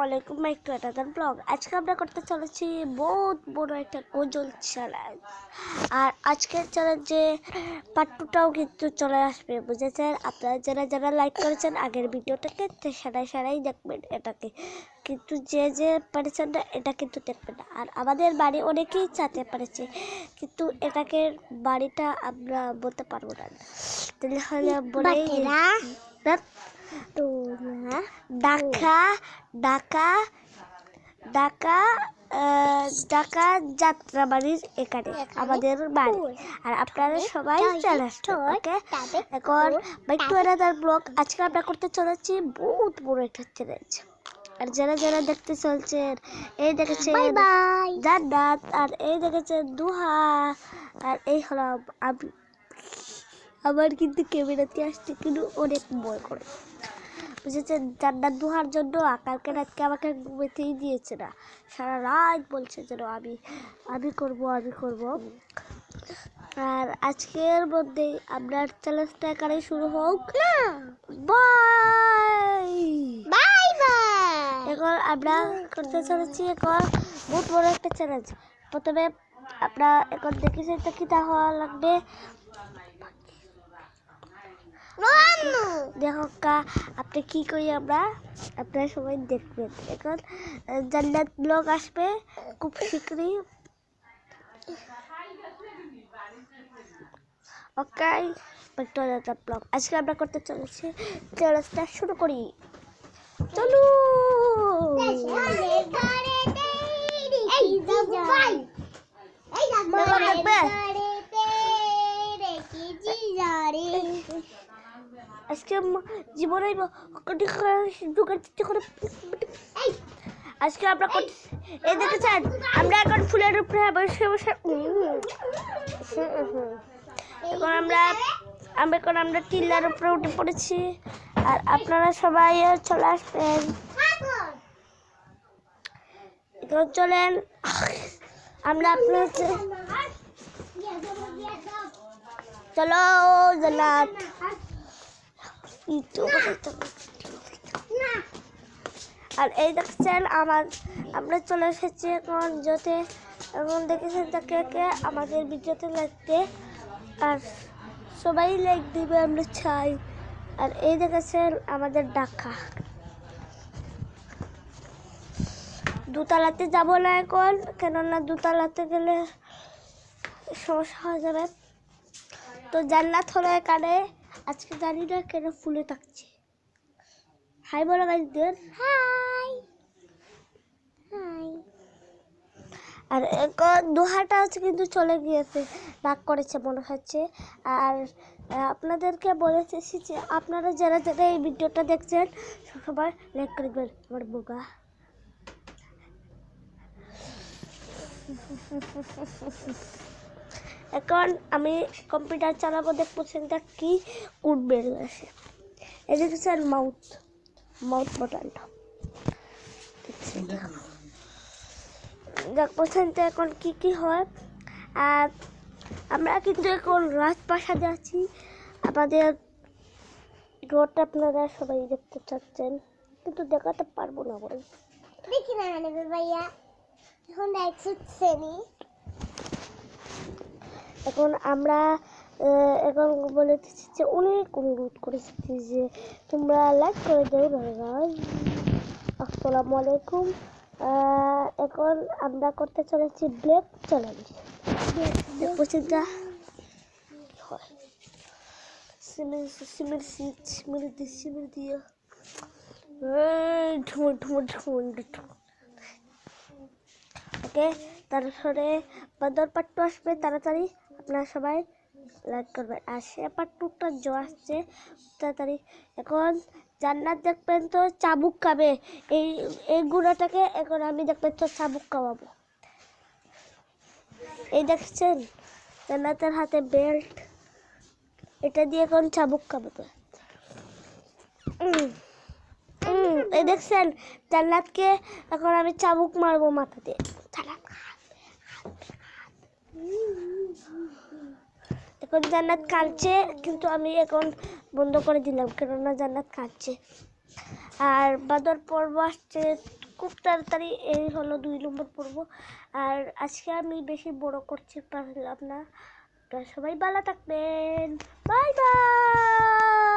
আসসালামু আলাইকুম একটু একটা ব্লগ। আজকে আমরা করতে চলেছি বহুত বড় একটা গোজল চ্যালেঞ্জ। আর আজকের চ্যালেঞ্জে পার্ট 2টাও কিন্তু চলে আসবে, বুঝেছেন? আপনারা যারা যারা লাইক করেছেন আগের ভিডিওটাকে সারাই দেখবেন এটাকে, কিন্তু যে পারেছেন না এটা কিন্তু দেখবেন না। আর আমাদের বাড়ি অনেকেই চাতে পারেছে, কিন্তু এটাকে বাড়িটা আমরা বলতে পারবো না, তাহলে বলে ঢাকা ঢাকা ঢাকা ঢাকা যাত্রাবাড়ির এখানে আমাদের বাড়ি। আর আপনারা সবাই চলে আসবেন, ওকে? এখন একটু এরাদার ব্লগ আজকে আমরা করতে চলেছি বহুত বড় একটা চ্যালেঞ্জ। আর যারা যারা দেখতে চলছেন, এই দেখেছেন জান্নাত, আর এই দেখেছেন দুহা, আর এই হলো আমি। আমার কিন্তু ক্যামেরাতে আসতে কিন্তু অনেক ভয় করে, বুঝেছেন? জান্নাত দুহার জন্য কালকে রাতকে আমাকে ঘুমাতেই দিয়েছে না, সারা রাত বলছে যেন আমি করব। আর আজকের মধ্যেই আপনার চ্যালেঞ্জটা এখানে শুরু হোক। Bye bye bye. এখন আমরা করতে চলেছি এখন বহুত বড় একটা চ্যালেঞ্জ। প্রথমে আমরা এখন দেখেছি তো কি হওয়া লাগবে, দেখো আপনি কি করি আমরা, আপনারা সবাই দেখবেন। এখন জান্নাত ব্লগ আসবে খুব শীঘ্রই, ওকে? ব্লগ আজকে আমরা করতে চলেছি, চ্যালেঞ্জটা শুরু করি, চলো। আজকে জীবনে আজকে আমরা এই দেখেছেন আমরা এখন ফুলের উপরে বসে বসে এখন আমরা টিলার উপরে উঠে পড়েছি। আর আপনারা সবাই চলে আসবেন, এখন চলেন আমরা আপনার চলো জান্নাত। আর এই দেখছেন আমরা চলে এসেছি এখন যাতে এখন দেখেছেন তাকে আমাদের ভিডিওতে লাগতে, আর সবাই লাইক দিবে আমরা চাই। আর এই দেখেছেন আমাদের ঢাকা দোতলাতে যাব না এখন, কেননা দোতলাতে গেলে সমস্যা হয়ে যাবে। তো জান্নাত হলো এখানে, আজকে জানি না কেন ফুলে থাকছে। হাই বলো গাইজদের, হাই হাই। আর এখন দুহাটা হচ্ছে কিন্তু চলে গিয়েছে, রাগ করেছে মনে হচ্ছে। আর আপনাদেরকে বলেছি যে আপনারা যারা যারা এই ভিডিওটা দেখছেন সবাই লাইক করবেন। আমার বোকা এখন আমি কম্পিউটার চালাবো, দেখছেন তা কি কোড বেরিয়ে আসে। এই দেখছেন মাউথ বাটনটা দেখছেন তো এখন কি হয়। আর আমরা কিন্তু এখন রাজপ্রাসাদে আছি, আমাদের ঘরটা আপনারা সবাই দেখতে চাচ্ছেন, কিন্তু দেখাতে পারবো না বলে দেখি না ভাইয়া। এখন আমরা এখন বলেছি যে অনেক অনুরোধ করেছি যে তোমরা লাইক করে দাও না। আসসালামু আলাইকুম। এখন আমরা করতে চলেছি ব্লেক চ্যালেঞ্জ। সিমের দিয়ে ওকে, তারপরে বাদর পার্ট 2 আসবে তাড়াতাড়ি, আপনারা সবাই লাইক করবেন। আর সে পার্ট 2টা আসছে তাড়াতাড়ি। এখন জান্নাত দেখবেন তো চাবুক খাবে, এই গুঁড়াটাকে এখন আমি দেখবেন তো চাবুক খাওয়াবো। এই দেখছেন জান্নাতের হাতে বেল্ট, এটা দিয়ে এখন চাবুক খাবে। এই দেখছেন জান্নাতকে এখন আমি চাবুক মারবো মাথাতে। এখন জান্নাত কাঁদছে, কিন্তু আমি এখন বন্ধ করে দিলাম কেননা জান্নাত কাঁদছে। আর বাদর পর্ব আসছে খুব তাড়াতাড়ি, এই হলো 2 নম্বর পর্ব। আর আজকে আমি বেশি বড় করতে পারলাম না, আপনারা সবাই ভালো থাকবেন, বাই বাই।